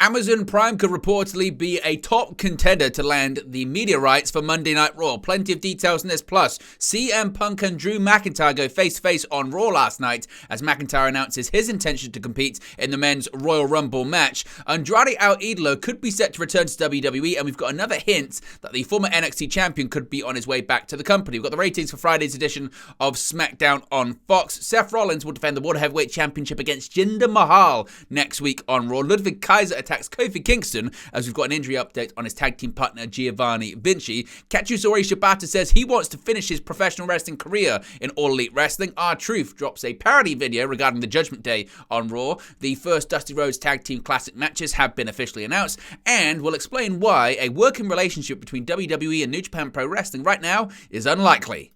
Amazon Prime could reportedly be a top contender to land the media rights for Monday Night Raw. Plenty of details in this. Plus, CM Punk and Drew McIntyre go face-to-face on Raw last night as McIntyre announces his intention to compete in the men's Royal Rumble match. Andrade could be set to return to WWE, and we've got another hint that the former NXT champion could be on his way back to the company. We've got the ratings for Friday's edition of SmackDown on Fox. Seth Rollins will defend the World Heavyweight Championship against Jinder Mahal next week on Raw. Ludwig Kaiser attacks Kofi Kingston as we've got an injury update on his tag team partner Giovanni Vinci. Katsuyori Shibata says he wants to finish his professional wrestling career in All Elite Wrestling. R-Truth drops a parody video regarding the Judgment Day on Raw. The first Dusty Rhodes Tag Team Classic matches have been officially announced, and we'll explain why a working relationship between WWE and New Japan Pro Wrestling right now is unlikely.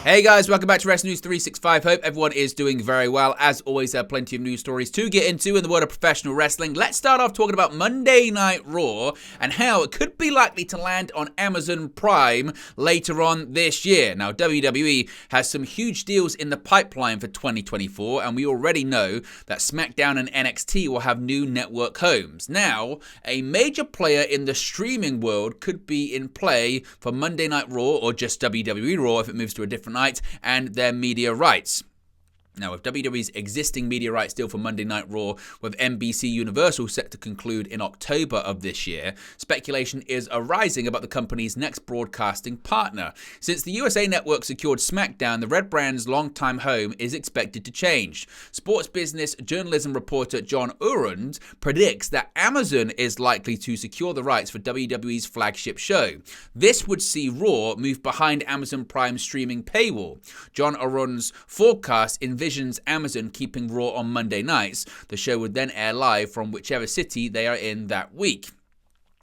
Hey guys, welcome back to Wrestling News 365. Hope everyone is doing very well. As always, there are plenty of news stories to get into in the world of professional wrestling. Let's start off talking about Monday Night Raw and how it could be likely to land on Amazon Prime later on this year. Now, WWE has some huge deals in the pipeline for 2024, and we already know that SmackDown and NXT will have new network homes. Now, a major player in the streaming world could be in play for Monday Night Raw, or just WWE Raw if it moves to a different night, and their media rights. Now, with WWE's existing media rights deal for Monday Night Raw with NBC Universal set to conclude in October of this year, speculation is arising about the company's next broadcasting partner. Since the USA Network secured SmackDown, the Red Brand's longtime home is expected to change. Sports business journalism reporter John Urund predicts that Amazon is likely to secure the rights for WWE's flagship show. This would see Raw move behind Amazon Prime's streaming paywall. John Urund's forecast envisions Amazon keeping Raw on Monday nights. The show would then air live from whichever city they are in that week.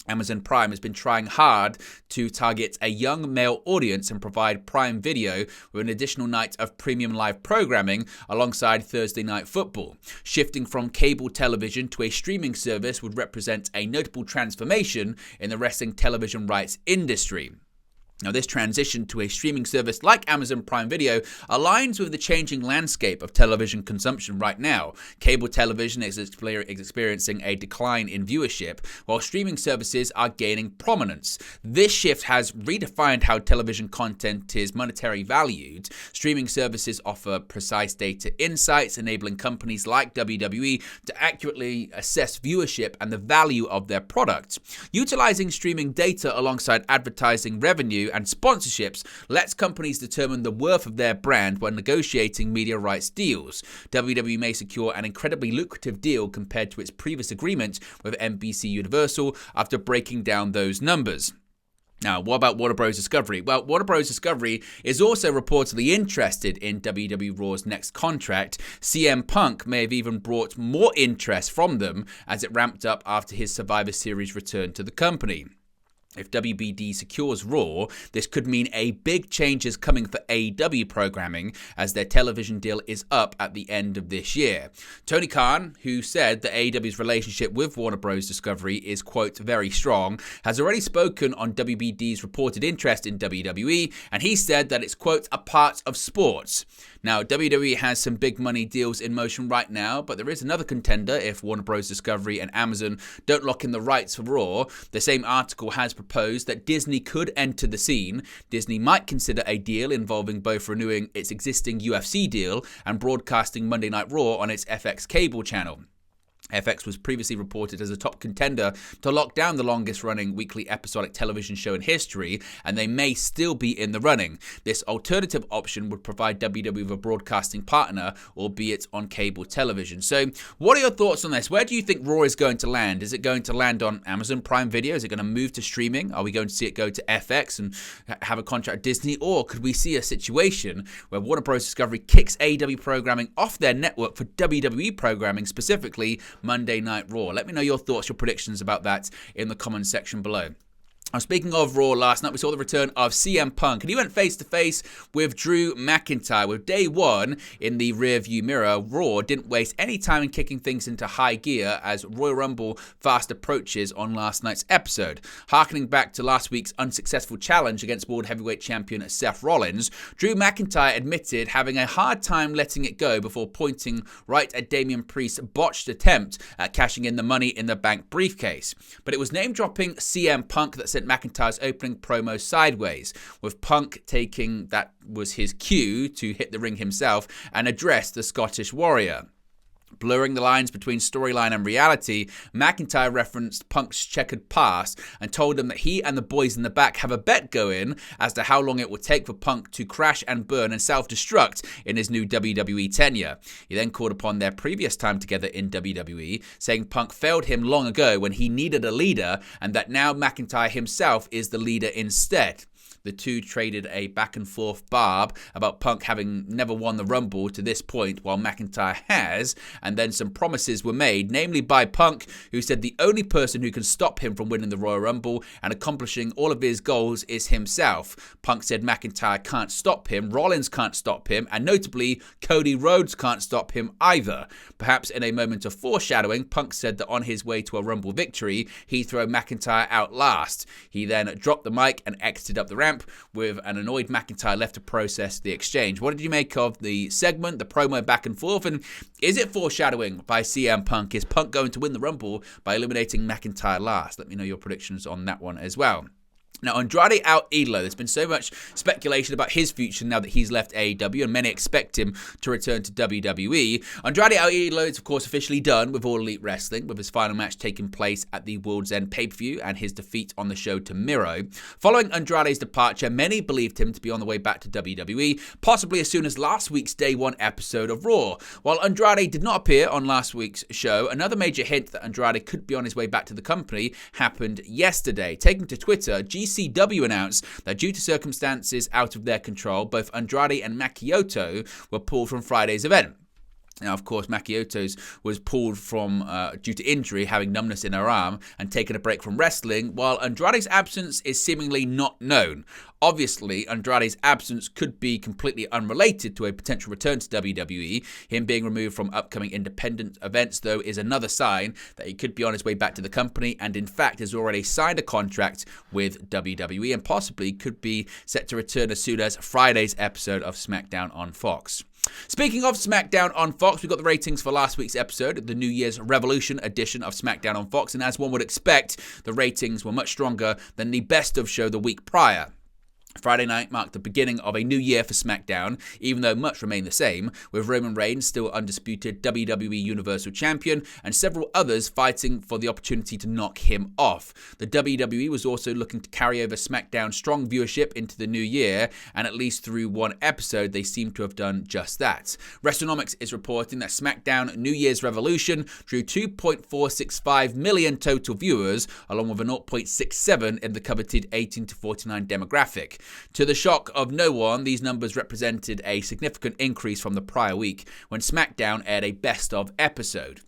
Amazon Prime has been trying hard to target a young male audience and provide Prime Video with an additional night of premium live programming alongside Thursday Night Football. Shifting from cable television to a streaming service would represent a notable transformation in the wrestling television rights industry. Now, this transition to a streaming service like Amazon Prime Video aligns with the changing landscape of television consumption right now. Cable television is experiencing a decline in viewership, while streaming services are gaining prominence. This shift has redefined how television content is monetarily valued. Streaming services offer precise data insights, enabling companies like WWE to accurately assess viewership and the value of their product. Utilizing streaming data alongside advertising revenue and sponsorships lets companies determine the worth of their brand when negotiating media rights deals. WWE may secure an incredibly lucrative deal compared to its previous agreement with NBC Universal after breaking down those numbers. Now, what about Warner Bros. Discovery? Well, Warner Bros. Discovery is also reportedly interested in WWE Raw's next contract. CM Punk may have even brought more interest from them as it ramped up after his Survivor Series return to the company. If WBD secures Raw, this could mean a big change is coming for AEW programming as their television deal is up at the end of this year. Tony Khan, who said that AEW's relationship with Warner Bros. Discovery is, quote, very strong, has already spoken on WBD's reported interest in WWE, and he said that it's, quote, a part of sports. Now, WWE has some big money deals in motion right now, but there is another contender if Warner Bros. Discovery and Amazon don't lock in the rights for Raw. The same article has proposed that Disney could enter the scene. Disney might consider a deal involving both renewing its existing UFC deal and broadcasting Monday Night Raw on its FX cable channel. FX was previously reported as a top contender to lock down the longest-running weekly episodic television show in history, and they may still be in the running. This alternative option would provide WWE with a broadcasting partner, albeit on cable television. So, what are your thoughts on this? Where do you think Raw is going to land? Is it going to land on Amazon Prime Video? Is it going to move to streaming? Are we going to see it go to FX and have a contract with Disney? Or could we see a situation where Warner Bros. Discovery kicks AEW programming off their network for WWE programming, specifically Monday Night Raw? Let me know your thoughts, your predictions about that in the comments section below. Now, speaking of Raw, last night we saw the return of CM Punk, and he went face-to-face with Drew McIntyre. With day one in the rearview mirror, Raw didn't waste any time in kicking things into high gear as Royal Rumble fast approaches on last night's episode. Harkening back to last week's unsuccessful challenge against World Heavyweight Champion Seth Rollins, Drew McIntyre admitted having a hard time letting it go before pointing right at Damian Priest's botched attempt at cashing in the Money in the Bank briefcase. But it was name-dropping CM Punk that sent McIntyre's opening promo sideways, with Punk taking that was his cue to hit the ring himself and address the Scottish Warrior. Blurring the lines between storyline and reality, McIntyre referenced Punk's checkered past and told him that he and the boys in the back have a bet going as to how long it will take for Punk to crash and burn and self-destruct in his new WWE tenure. He then called upon their previous time together in WWE, saying Punk failed him long ago when he needed a leader and that now McIntyre himself is the leader instead. The two traded a back-and-forth barb about Punk having never won the Rumble to this point, while McIntyre has, and then some promises were made, namely by Punk, who said the only person who can stop him from winning the Royal Rumble and accomplishing all of his goals is himself. Punk said McIntyre can't stop him, Rollins can't stop him, and notably, Cody Rhodes can't stop him either. Perhaps in a moment of foreshadowing, Punk said that on his way to a Rumble victory, he'd throw McIntyre out last. He then dropped the mic and exited up the ramp, with an annoyed McIntyre left to process the exchange. What did you make of the segment, the promo back and forth, and is it foreshadowing by CM Punk? Is Punk going to win the Rumble by eliminating McIntyre last? Let me know your predictions on that one as well. Now, Andrade out Idolo. There's been so much speculation about his future now that he's left AEW, and many expect him to return to WWE. Andrade out Idolo is, of course, officially done with All Elite Wrestling, with his final match taking place at the World's End pay-per-view and his defeat on the show to Miro. Following Andrade's departure, many believed him to be on the way back to WWE, possibly as soon as last week's Day 1 episode of Raw. While Andrade did not appear on last week's show, another major hint that Andrade could be on his way back to the company happened yesterday. Taking to Twitter, GCW announced that due to circumstances out of their control, both Andrade and Makioto were pulled from Friday's event. Now, of course, Makioto's was pulled from due to injury, having numbness in her arm, and taken a break from wrestling, while Andrade's absence is seemingly not known. Obviously, Andrade's absence could be completely unrelated to a potential return to WWE. Him being removed from upcoming independent events, though, is another sign that he could be on his way back to the company, and in fact has already signed a contract with WWE and possibly could be set to return as soon as Friday's episode of SmackDown on Fox. Speaking of SmackDown on Fox, we got the ratings for last week's episode, the New Year's Revolution edition of SmackDown on Fox, and as one would expect, the ratings were much stronger than the best of show the week prior. Friday night marked the beginning of a new year for SmackDown, even though much remained the same, with Roman Reigns still undisputed WWE Universal Champion and several others fighting for the opportunity to knock him off. The WWE was also looking to carry over SmackDown's strong viewership into the new year, and at least through one episode they seem to have done just that. WrestleNomics is reporting that SmackDown New Year's Revolution drew 2.465 million total viewers, along with a 0.67 in the coveted 18 to 49 demographic. To the shock of no one, these numbers represented a significant increase from the prior week when SmackDown aired a best-of episode.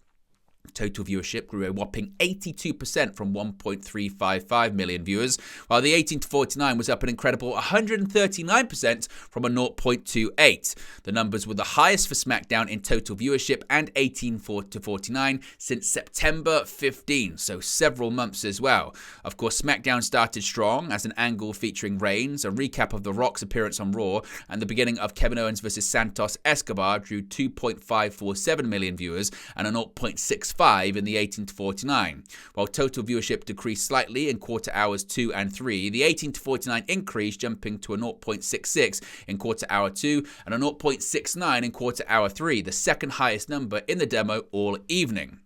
Total viewership grew a whopping 82% from 1.355 million viewers, while the 18 to 49 was up an incredible 139% from a 0.28. The numbers were the highest for SmackDown in total viewership and 18 to 49 since September 15, so several months as well. Of course, SmackDown started strong as an angle featuring Reigns, a recap of The Rock's appearance on Raw, and the beginning of Kevin Owens vs. Santos Escobar drew 2.547 million viewers and a 0.65 in the 18 to 49. While total viewership decreased slightly in quarter hours 2 and 3, the 18 to 49 increase jumping to a 0.66 in quarter hour 2 and a 0.69 in quarter hour 3, the second highest number in the demo all evening.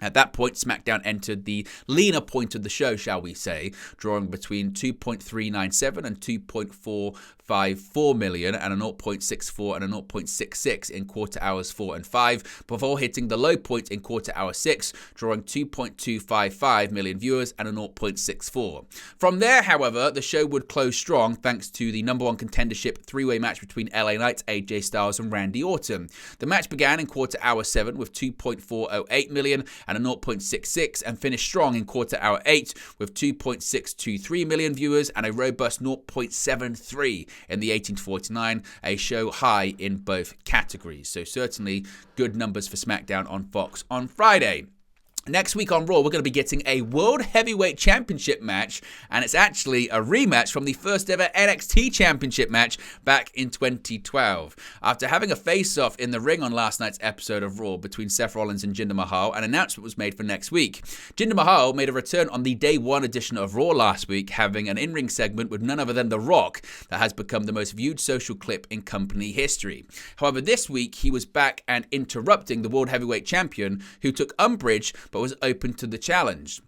At that point, SmackDown entered the leaner point of the show, shall we say, drawing between 2.397 and 2.4 0.54 million and a 0.64 and a 0.66 in quarter hours 4 and 5, before hitting the low point in quarter hour 6, drawing 2.255 million viewers and a 0.64. From there, however, the show would close strong thanks to the number one contendership three-way match between LA Knight, AJ Styles and Randy Orton. The match began in quarter hour 7 with 2.408 million and a 0.66 and finished strong in quarter hour 8 with 2.623 million viewers and a robust 0.73 in the 18 to 49, a show high in both categories. So certainly good numbers for SmackDown on Fox on Friday. Next week on Raw, we're going to be getting a World Heavyweight Championship match, and it's actually a rematch from the first ever NXT Championship match back in 2012. After having a face-off in the ring on last night's episode of Raw between Seth Rollins and Jinder Mahal, an announcement was made for next week. Jinder Mahal made a return on the Day 1 edition of Raw last week, having an in-ring segment with none other than The Rock that has become the most viewed social clip in company history. However, this week he was back and interrupting the World Heavyweight Champion, who took umbrage but was open to the challenge.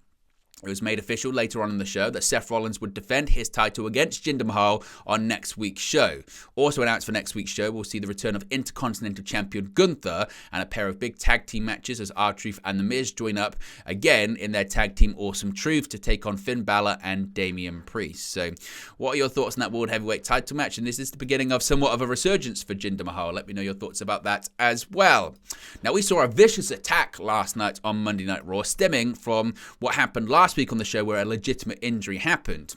It was made official later on in the show that Seth Rollins would defend his title against Jinder Mahal on next week's show. Also announced for next week's show, we'll see the return of Intercontinental Champion Gunther and a pair of big tag team matches as R-Truth and The Miz join up again in their tag team Awesome Truth to take on Finn Balor and Damian Priest. So what are your thoughts on that World Heavyweight title match? And is this the beginning of somewhat of a resurgence for Jinder Mahal? Let me know your thoughts about that as well. Now, we saw a vicious attack last night on Monday Night Raw stemming from what happened last week on the show where a legitimate injury happened.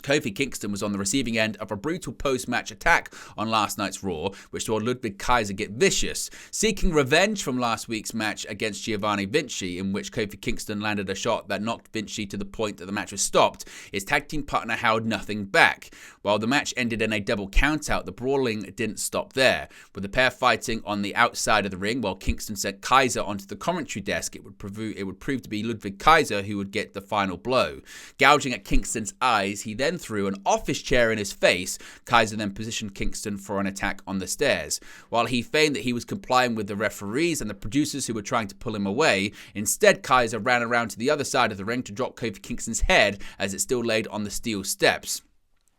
Kofi Kingston was on the receiving end of a brutal post-match attack on last night's Raw, which saw Ludwig Kaiser get vicious. Seeking revenge from last week's match against Giovanni Vinci, in which Kofi Kingston landed a shot that knocked Vinci to the point that the match was stopped, his tag team partner held nothing back. While the match ended in a double countout, the brawling didn't stop there. With the pair fighting on the outside of the ring, while Kingston sent Kaiser onto the commentary desk, it would prove to be Ludwig Kaiser who would get the final blow. Gouging at Kingston's eyes, he then threw an office chair in his face. Kaiser then positioned Kingston for an attack on the stairs. While he feigned that he was complying with the referees and the producers who were trying to pull him away, instead Kaiser ran around to the other side of the ring to drop Kofi Kingston's head as it still laid on the steel steps.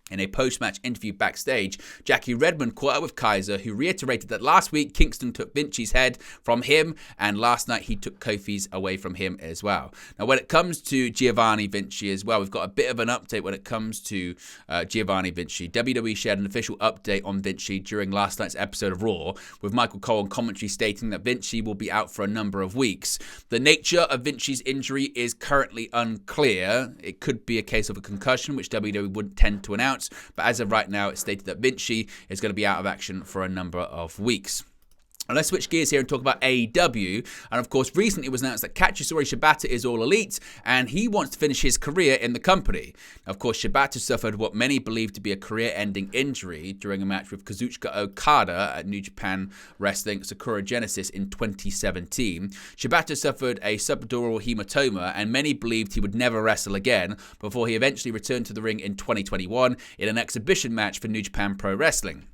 In a post-match interview backstage, Jackie Redmond caught up with Kaiser, who reiterated that last week Kingston took Vinci's head from him, and last night he took Kofi's away from him as well. Now, when it comes to Giovanni Vinci as well, we've got a bit of an update when it comes to Giovanni Vinci. WWE shared an official update on Vinci during last night's episode of Raw, with Michael Cole on commentary stating that Vinci will be out for a number of weeks. The nature of Vinci's injury is currently unclear. It could be a case of a concussion, which WWE wouldn't tend to announce. But as of right now, it's stated that Vinci is going to be out of action for a number of weeks. And let's switch gears here and talk about AEW. And of course, recently it was announced that Katsuyori Shibata is all elite and he wants to finish his career in the company. Of course, Shibata suffered what many believe to be a career-ending injury during a match with Kazuchika Okada at New Japan Wrestling Sakura Genesis in 2017. Shibata suffered a subdural hematoma and many believed he would never wrestle again before he eventually returned to the ring in 2021 in an exhibition match for New Japan Pro Wrestling.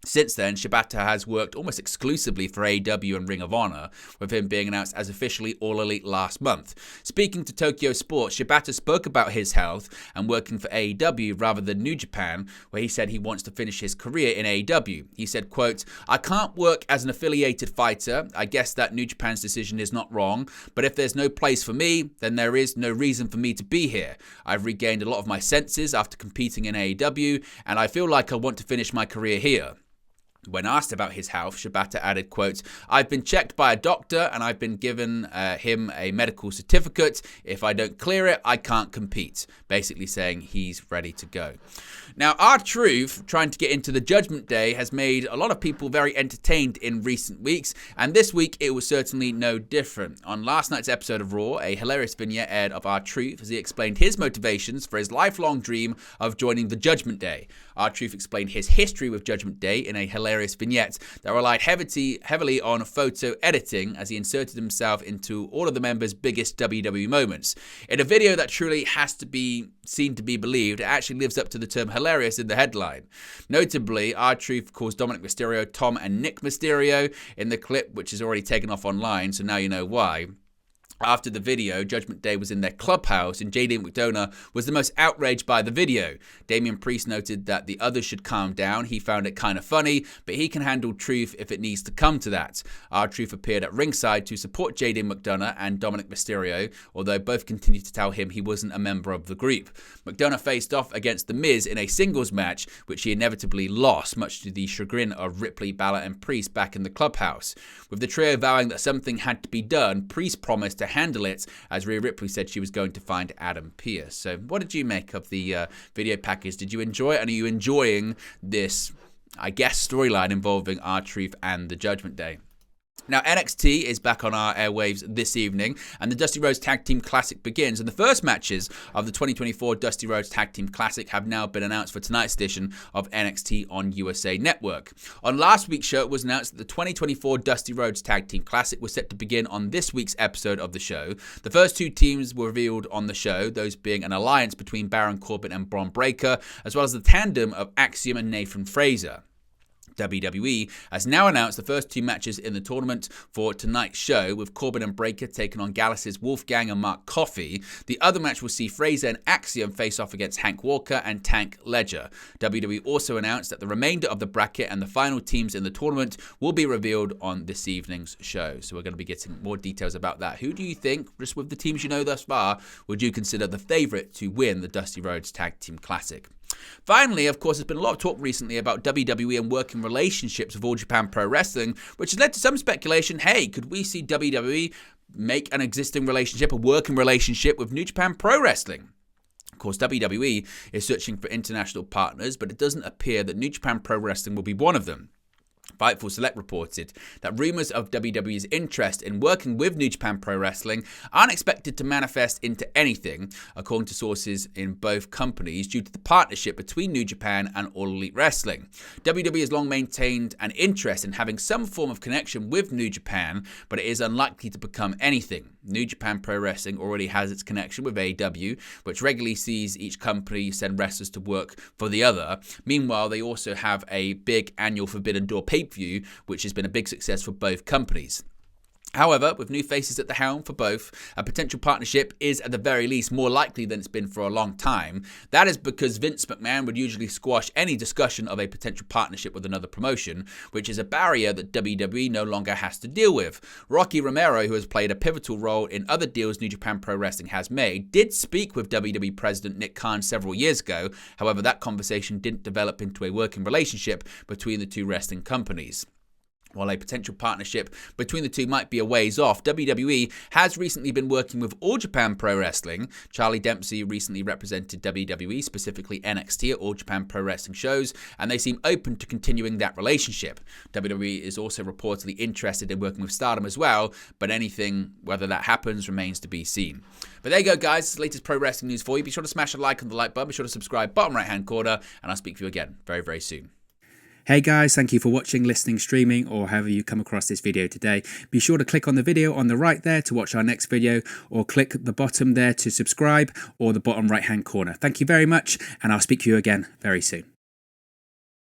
Since then, Shibata has worked almost exclusively for AEW and Ring of Honor, with him being announced as officially All Elite last month. Speaking to Tokyo Sports, Shibata spoke about his health and working for AEW rather than New Japan, where he said he wants to finish his career in AEW. He said, quote, "I can't work as an affiliated fighter. I guess that New Japan's decision is not wrong, but if there's no place for me, then there is no reason for me to be here. I've regained a lot of my senses after competing in AEW, and I feel like I want to finish my career here." When asked about his health, Shibata added, quote, "I've been checked by a doctor and I've been given him a medical certificate. If I don't clear it, I can't compete." Basically saying he's ready to go. Now, R-Truth, trying to get into the Judgment Day, has made a lot of people very entertained in recent weeks, and this week it was certainly no different. On last night's episode of Raw, a hilarious vignette aired of R-Truth as he explained his motivations for his lifelong dream of joining the Judgment Day. R-Truth explained his history with Judgment Day in a hilarious vignette that relied heavily on photo editing as he inserted himself into all of the members' biggest WWE moments. In a video that truly has to be seen to be believed, it actually lives up to the term hilarious in the headline. Notably, R-Truth calls Dominic Mysterio Tom and Nick Mysterio in the clip, which is already taken off online, so now you know why. After the video, Judgment Day was in their clubhouse and JD McDonough was the most outraged by the video. Damian Priest noted that the others should calm down. He found it kind of funny, but he can handle truth if it needs to come to that. R-Truth appeared at ringside to support JD McDonough and Dominic Mysterio, although both continued to tell him he wasn't a member of the group. McDonough faced off against The Miz in a singles match, which he inevitably lost, much to the chagrin of Ripley, Balor, and Priest back in the clubhouse. With the trio vowing that something had to be done, Priest promised to handle it, as Rhea Ripley said she was going to find Adam Pearce. So what did you make of the video package? Did you enjoy it? And are you enjoying this, I guess, storyline involving R-Truth and the Judgment Day? Now, NXT is back on our airwaves this evening, and the Dusty Rhodes Tag Team Classic begins. And the first matches of the 2024 Dusty Rhodes Tag Team Classic have now been announced for tonight's edition of NXT on USA Network. On last week's show, it was announced that the 2024 Dusty Rhodes Tag Team Classic was set to begin on this week's episode of the show. The first two teams were revealed on the show, those being an alliance between Baron Corbin and Bron Breakker, as well as the tandem of Axiom and Nathan Frazer. WWE has now announced the first two matches in the tournament for tonight's show, with Corbin and Breakker taking on Gallus' Wolfgang and Mark Coffey. The other match will see Frazer and Axiom face off against Hank Walker and Tank Ledger. WWE also announced that the remainder of the bracket and the final teams in the tournament will be revealed on this evening's show. So we're going to be getting more details about that. Who do you think, just with the teams you know thus far, would you consider the favourite to win the Dusty Rhodes Tag Team Classic? Finally, of course, there's been a lot of talk recently about WWE and working relationships with All Japan Pro Wrestling, which has led to some speculation. Hey, could we see WWE make an existing relationship, a working relationship with New Japan Pro Wrestling? Of course, WWE is searching for international partners, but it doesn't appear that New Japan Pro Wrestling will be one of them. Fightful Select reported that rumors of WWE's interest in working with New Japan Pro Wrestling aren't expected to manifest into anything, according to sources in both companies, due to the partnership between New Japan and All Elite Wrestling. WWE has long maintained an interest in having some form of connection with New Japan, but it is unlikely to become anything. New Japan Pro Wrestling already has its connection with AEW, which regularly sees each company send wrestlers to work for the other. Meanwhile, they also have a big annual Forbidden Door pay-per-view, which has been a big success for both companies. However, with new faces at the helm for both, a potential partnership is at the very least more likely than it's been for a long time. That is because Vince McMahon would usually squash any discussion of a potential partnership with another promotion, which is a barrier that WWE no longer has to deal with. Rocky Romero, who has played a pivotal role in other deals New Japan Pro Wrestling has made, did speak with WWE President Nick Khan several years ago. However, that conversation didn't develop into a working relationship between the two wrestling companies. While a potential partnership between the two might be a ways off, WWE has recently been working with All Japan Pro Wrestling. Charlie Dempsey recently represented WWE, specifically NXT, at All Japan Pro Wrestling shows, and they seem open to continuing that relationship. WWE is also reportedly interested in working with Stardom as well, but anything, whether that happens, remains to be seen. But there you go, guys. This is the latest pro wrestling news for you. Be sure to smash a like on the like button. Be sure to subscribe, bottom right-hand corner, and I'll speak to you again very, very soon. Hey guys, thank you for watching, listening, streaming, or however you come across this video today. Be sure to click on the video on the right there to watch our next video, or click the bottom there to subscribe, or the bottom right hand corner. Thank you very much, and I'll speak to you again very soon.